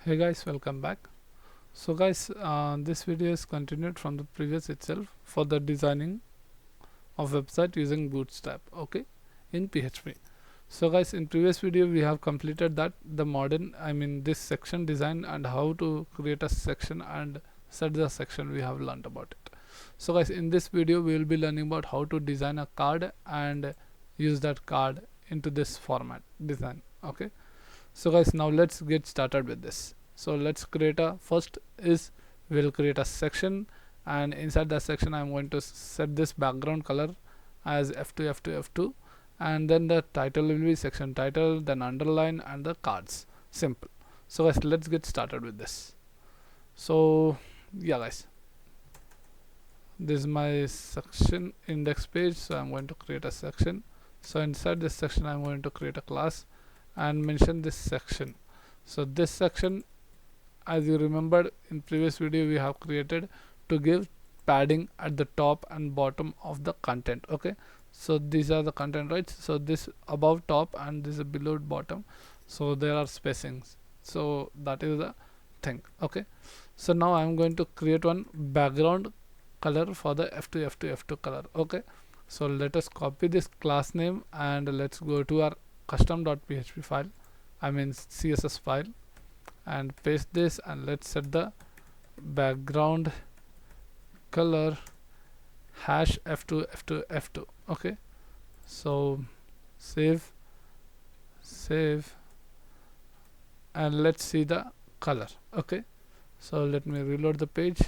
Hey guys, welcome back. So guys, this video is continued from the previous itself for the designing of website using Bootstrap, okay, in PHP. So guys, in previous video we have completed that the modern, this section design and how to create a section and set the section we have learned about it. So guys, in this video we will be learning about how to design a card and use that card into this format design, okay. So guys, now let's get started with this. So let's create a first is we'll create a section, and inside that section I'm going to set this background color as F2 F2 F2, and then the title will be section title, then underline, and the cards. Simple. So guys, let's get started with this. So yeah guys, this is my section index page, so I'm going to create a section. So inside this section I'm going to create a class and mention this section. So this section, as you remembered in previous video, we have created to give padding at the top and bottom of the content, okay. So these are the content, right? So this above top and this below bottom, so there are spacings, so that is the thing, okay. So now I'm going to create one background color for the F2 F2 F2 color, okay. So let us copy this class name and let's go to our custom.php file, CSS file, and paste this, and let's set the background color hash F2 F2 F2, okay. So save, and let's see the color, okay. So let me reload the page.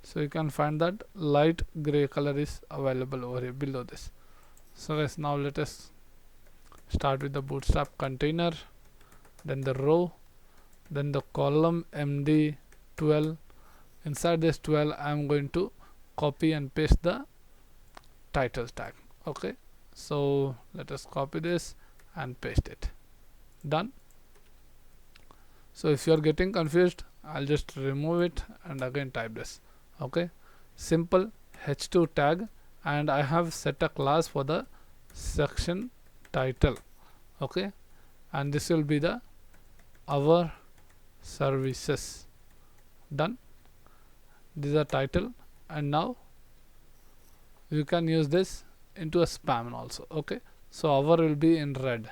So you can find that light gray color is available over here below this. So guys, now let us start with the bootstrap container, then the row, then the column md12. Inside this 12 I'm going to copy and paste the title tag, okay. So let us copy this and paste it. Done. So if you are getting confused, I'll just remove it and again type this, okay. Simple h2 tag, and I have set a class for the section title, okay, and this will be the our services. Done. This is a title, and now you can use this into a span also, okay. So our will be in red.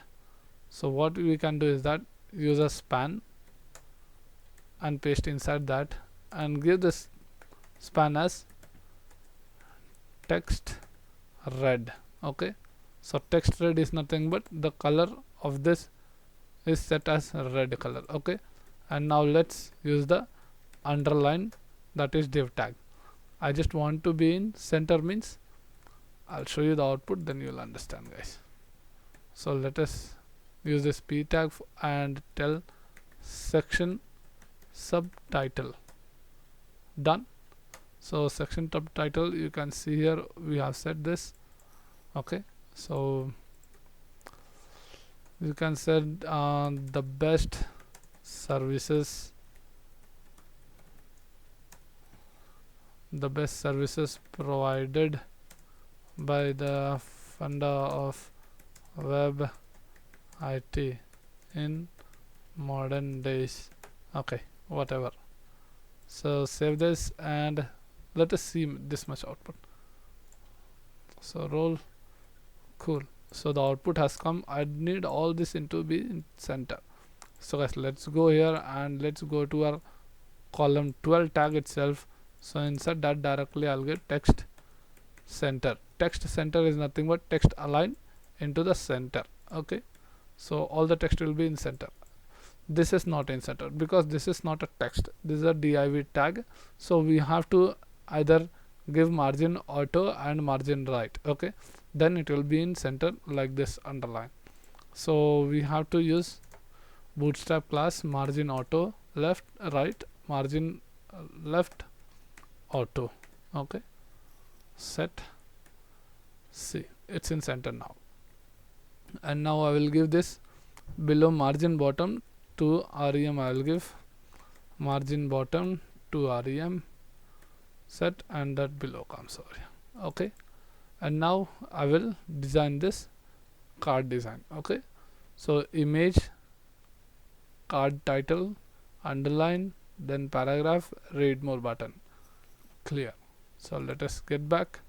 So what we can do is that use a span and paste inside that and give this span as text red, okay. So text red is nothing but the color of this is set as red color, okay. And now let's use the underline, that is div tag. I just want to be in center, means I'll show you the output, then you'll understand guys. So let us use this p tag and tell section subtitle. Done. So section subtitle, you can see here we have set this, okay. So you can set the best services provided by the founder of web IT in modern days, okay, whatever. So save this and let us see this much output. So roll, cool. So the output has come. I need all this into be in center. So guys, let's go here and let's go to our column 12 tag itself. So inside that directly I'll get text center. Text center is nothing but text align into the center, okay. So all the text will be in center. This is not in center because this is not a text, this is a div tag. So we have to either give margin auto and margin right, okay, then it will be in center like this underline. So we have to use bootstrap class margin auto left right margin left auto, okay. Set, see, it's in center now. And now I will give this below margin bottom to rem. I will give margin bottom to rem set, and that below comes over here, okay. And now I will design this card design, okay. So image, card title, underline, then paragraph, read more button. Clear. So let us get back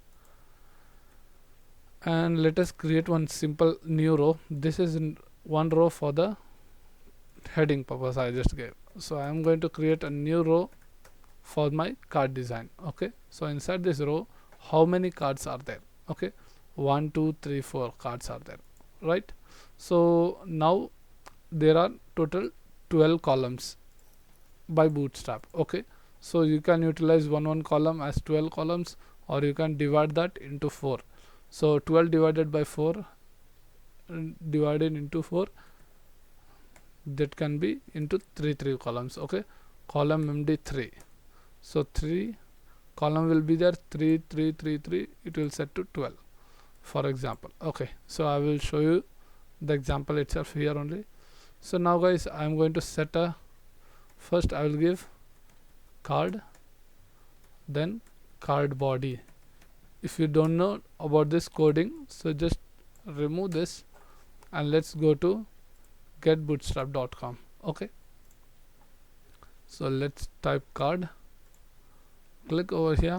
and let us create one simple new row. This is in one row for the heading purpose I just gave. So I am going to create a new row for my card design. Okay, so inside this row, how many cards are there? Okay, 1 2 3 4 cards are there, right? So now there are total 12 columns by Bootstrap. Okay, so you can utilize one column as 12 columns, or you can divide that into 4. So 12 divided by 4 divided into 4, that can be into 3 columns. Okay, column MD 3. So 3 column will be there, 3 3 3 3, it will set to 12 for example. Okay, so I will show you the example itself here only. So now guys, I am going to set a, first I will give card, then card body. If you don't know about this coding, so just remove this and let's go to getbootstrap.com. okay, so let's type card, click over here,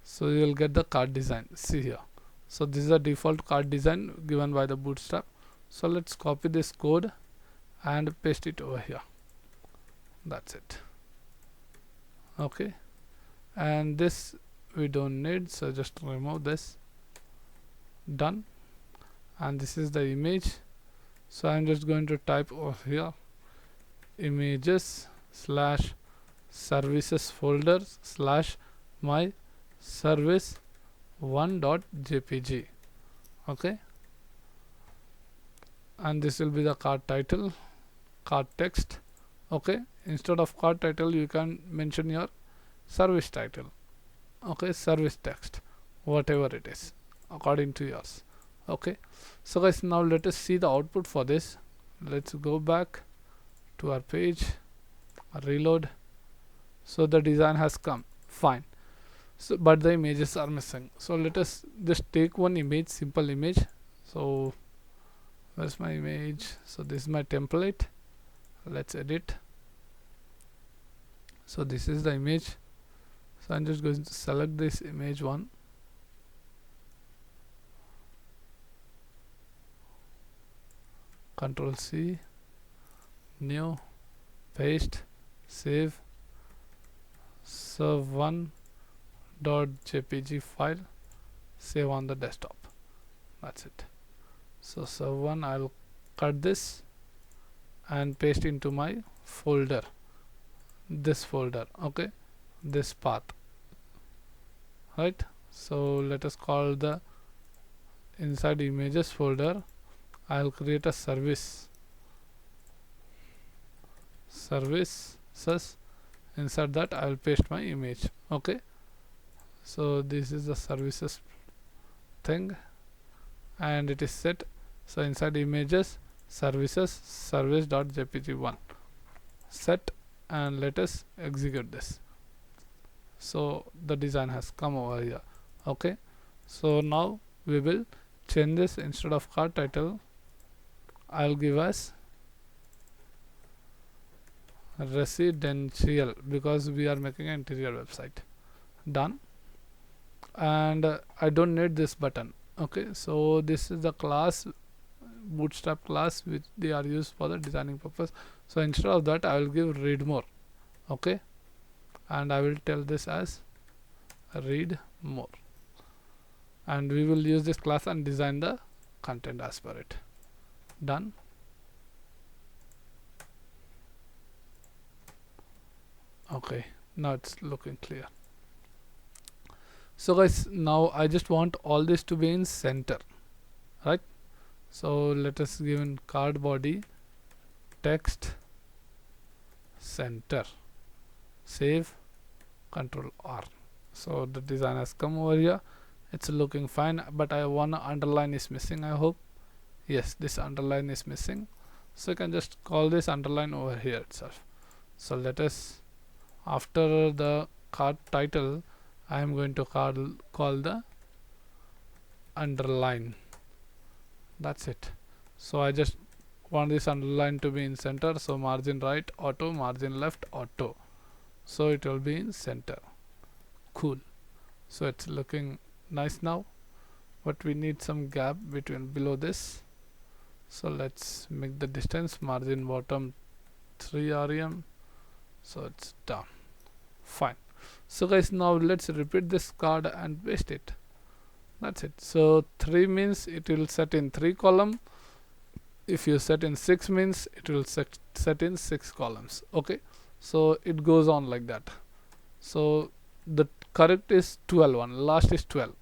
so you will get the card design. See here, so this is a default card design given by the Bootstrap. So let's copy this code and paste it over here. That's it. Okay, and this we don't need, so just remove this. Done. And this is the image. So I'm just going to type over here images slash services folder slash my service 1.jpg. okay, and this will be the card title, card text. Okay, instead of card title you can mention your service title. Okay, service text, whatever it is according to yours. Okay, so guys, now let us see the output for this. Let's go back to our page, reload. So the design has come fine, so but the images are missing. So let us just take one image, simple image. So where's my image? So this is my template. Let's edit. So this is the image. So I'm just going to select this image one, Control C, new, paste, save, serve1.jpg file, save on the desktop. That's it. So serve1, I'll cut this and paste into my folder, this folder. Okay, this path, right? So let us call the inside images folder, I'll create a services. Inside that I will paste my image. Okay, so this is the services thing and it is set. So inside images services service.jpg1 set, and let us execute this. So the design has come over here. Okay, so now we will change this. Instead of card title, I'll give us residential because we are making an interior website. Done. And I don't need this button. Okay, so this is the class, Bootstrap class, which they are used for the designing purpose. So instead of that I will give read more. Okay, and I will tell this as read more, and we will use this class and design the content as per it. Done. Okay, now it's looking clear. So guys, now I just want all this to be in center, right? So let us give in card body text center, save, Control R. So the design has come over here. It's looking fine, but I one underline is missing. I hope, yes, this underline is missing. So you can just call this underline over here itself. So let us, after the card title, I am going to call the underline. That's it. So I just want this underline to be in center, so margin right auto, margin left auto, so it will be in center. Cool. So it's looking nice now, but we need some gap between below this, so let's make the distance margin bottom 3 rem, so it's down. Fine. So guys, now let's repeat this card and paste it. That's it. So 3 means it will set in 3 column. If you set in 6 means it will set in 6 columns. Okay, so it goes on like that. So the correct is 12 one, last is 12.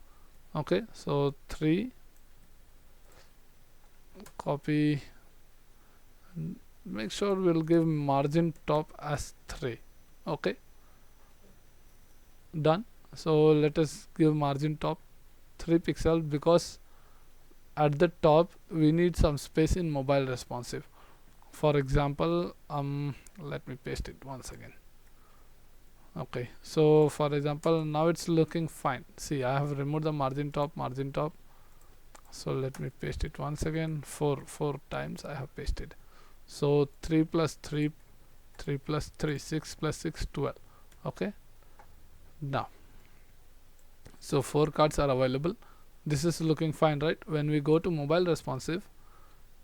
Okay, so 3, copy, make sure we'll give margin top as 3. Okay, done. So let us give margin top 3 pixels, because at the top we need some space in mobile responsive. For example, let me paste it once again. Okay, so for example, now it's looking fine. See, I have removed the margin top, so let me paste it once again. Four times I have pasted. So 3 plus 3, 3 plus 3, 6 plus 6, 12. Okay, now so 4 cards are available. This is looking fine, right? When we go to mobile responsive,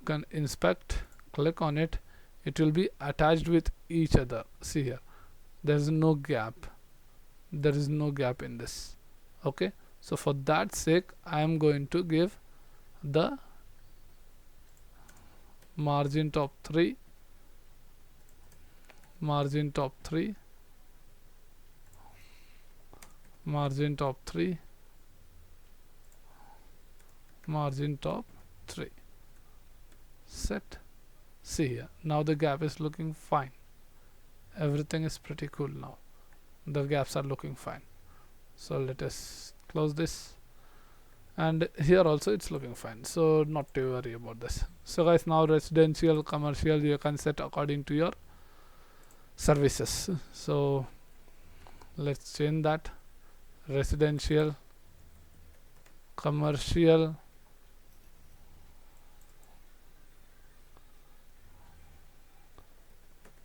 can inspect, click on it, it will be attached with each other. See here, there is no gap, there is no gap in this. Okay, so for that sake I am going to give the margin top 3, margin top 3, margin top 3, margin top 3, set. See here, now the gap is looking fine. Everything is pretty cool now. The gaps are looking fine. So let us close this, and here also it's looking fine, so not to worry about this. So guys, now residential, commercial you can set according to your services. So let's change that. Residential, commercial,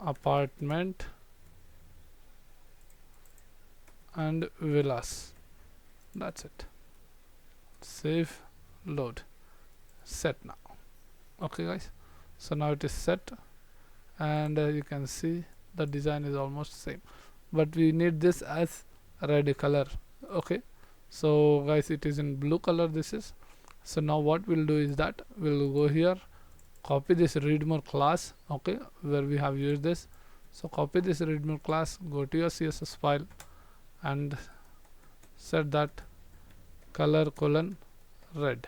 apartment, and villas. That's it. Save, load, set now. Okay guys, so now it is set, and you can see the design is almost same, but we need this as red color. Okay, so guys, it is in blue color, this is. So now what we'll do is that we'll go here, copy this read more class, okay, where we have used this. So copy this read more class, go to your CSS file and set that color colon red.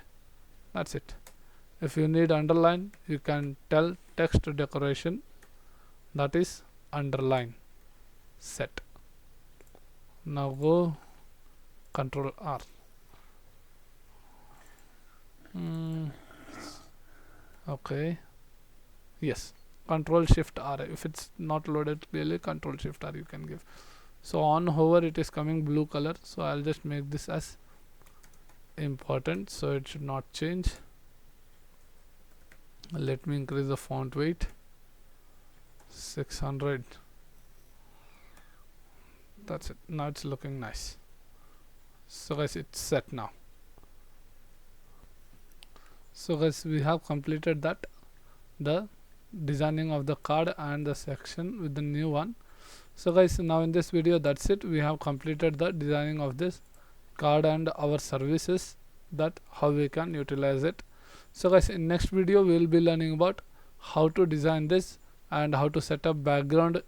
That's it. If you need underline, you can tell text decoration, that is underline, set. Now go Control R. Okay, yes, Control Shift R. If it's not loaded clearly, Control Shift R you can give. So on hover it is coming blue color, so I'll just make this as important, so it should not change. Let me increase the font weight, 600. That's it. Now it's looking nice. So guys, it's set now. So guys, we have completed that, the designing of the card and the section with the new one. So guys, now in this video, that's it. We have completed the designing of this card and our services, that how we can utilize it. So guys, in next video we will be learning about how to design this and how to set up background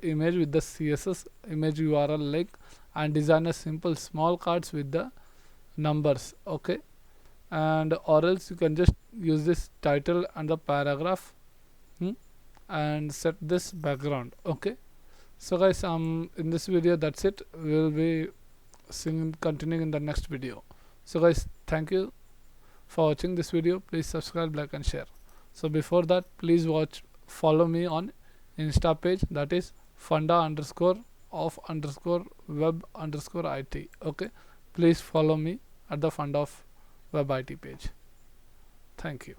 image with the CSS image URL link, and design a simple small cards with the numbers. Okay, and or else you can just use this title and the paragraph and set this background. Okay, so guys, in this video that's it. We will be continuing in the next video. So guys, thank you for watching this video. Please subscribe, like and share. So before that, please follow me on Insta page, that is funda_of_web_it. Okay, please follow me at the funda of web IT page. Thank you.